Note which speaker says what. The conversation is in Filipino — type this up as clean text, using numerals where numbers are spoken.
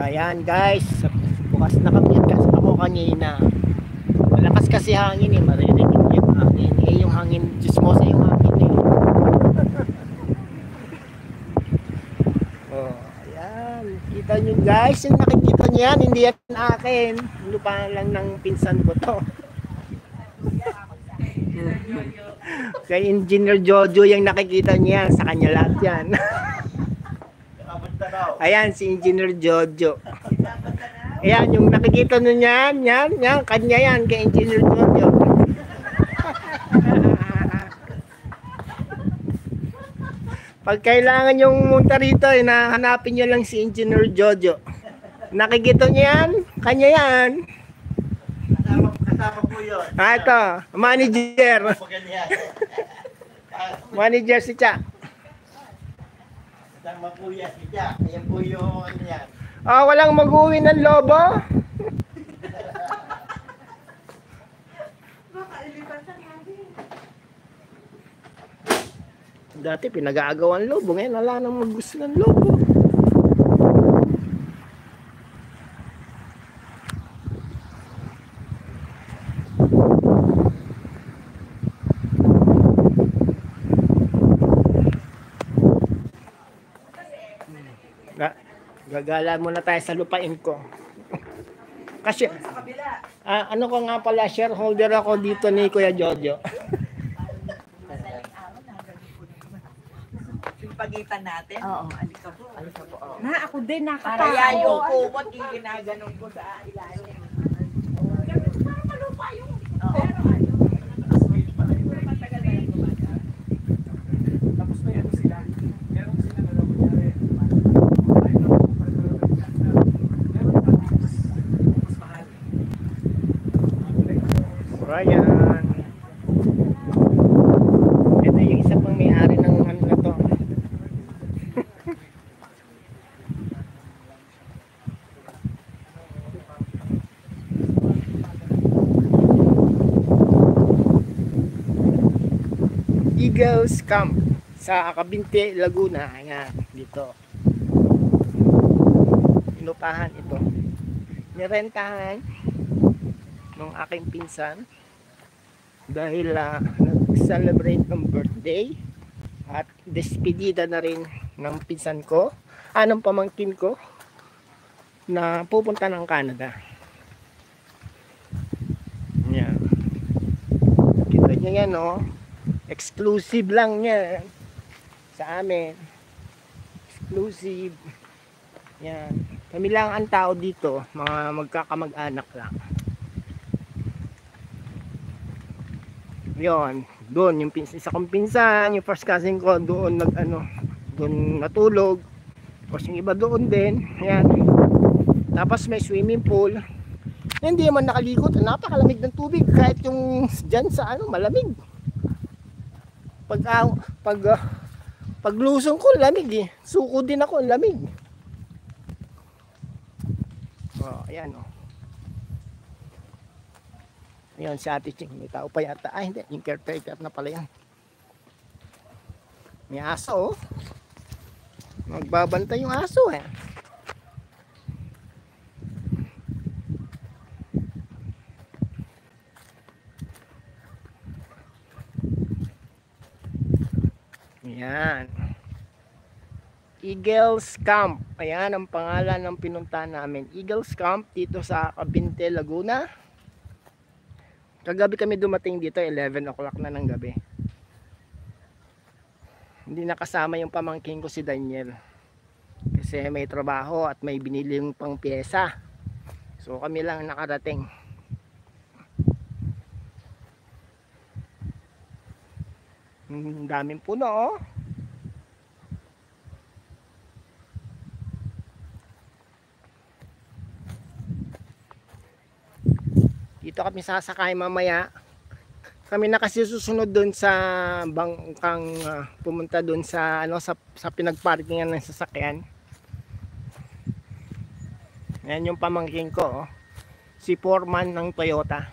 Speaker 1: Ayan guys, bukas nakabyat kasi ako kanina. Malakas kasi hangin eh, maririnig yung hangin. Yung hangin, chismosa yung hangin eh. Oh, ayan. Kita nyo guys, yung nakikita nyo yan, hindi yan akin. Lupa lang ng pinsan ko to. Kay Engineer Jojo yung nakikita nyo yan, sa kanya lahat yan. Ayan, si Engineer Jojo. Ayan, yung nakikita nyo yan, kanya yan, kay Engineer Jojo. Pag kailangan yung munta rito, hanapin nyo lang si Engineer Jojo. Nakikita nyo yan, kanya yan.
Speaker 2: Kasama po yun.
Speaker 1: Ito, manager. Manager si Cha.
Speaker 2: Kasama po yan si Jack. Ayan po yung ano yan.
Speaker 1: Walang mag-uwi ng lobo. Dati pinag-aagawan lobo, ngayon wala nang mag-gusto ng lobo. Gagala muna tayo sa lupain ko. Kasi ano ko nga pala, shareholder ako dito ni Kuya Jojo.
Speaker 3: Yung pagitan natin?
Speaker 4: Oo.
Speaker 3: Alika po. Alika po. Oo.
Speaker 4: Na, ako din,
Speaker 3: Para yan yung kumot, yung ginaganon ko sa ilalim. Para malupa yung... Pero ano? Matagal na yung gumana.
Speaker 5: Tapos may ano sila. Meron sila na
Speaker 1: Ayan. Ito yung isa pang may-ari ng ano na to. Eagles Camp sa Cabinte, Laguna. Ayan, dito. Inupahan ito. Nirentahan ng aking pinsan dahil nag-celebrate ng birthday at despedida na rin ng pinsan ko, ng pamangkin ko na pupunta ng Canada. Yan. Kita nyo yan, no? Exclusive lang yan sa amin. Exclusive. Yan. Kami lang ang tao dito, mga magkakamag-anak lang. Yon, doon yung isa kong pinsan, yung first cousin ko doon doon natulog. Tapos yung iba doon din. Ayan. Tapos may swimming pool. Hindi man nakalikot, napakalamig ng tubig kahit yung diyan sa malamig. Paglusong ko lamig eh. Suko din ako, lamig. Oh, ayan oh. Ayan si Ate Ching, may tao pa yata. Ay hindi, yung caretaker na pala yan. May aso oh. Magbabantay yung aso eh. Ayan. Eagles Camp. Ayan ang pangalan ng pinuntahan namin. Eagles Camp dito sa Cabinte, Laguna. Kagabi kami dumating dito, 11 o'clock na ng gabi. Hindi nakasama yung pamangkin ko si Daniel. Kasi may trabaho at may binili yung pang pyesa. So kami lang nakarating. Daming puno oh. Dito kami sasakay mamaya. Kami na kasi susunod doon sa bangkang pumunta doon sa sa pinagparkingan ng sasakyan. Ayan yung pamangkin ko oh. Si foreman ng Toyota.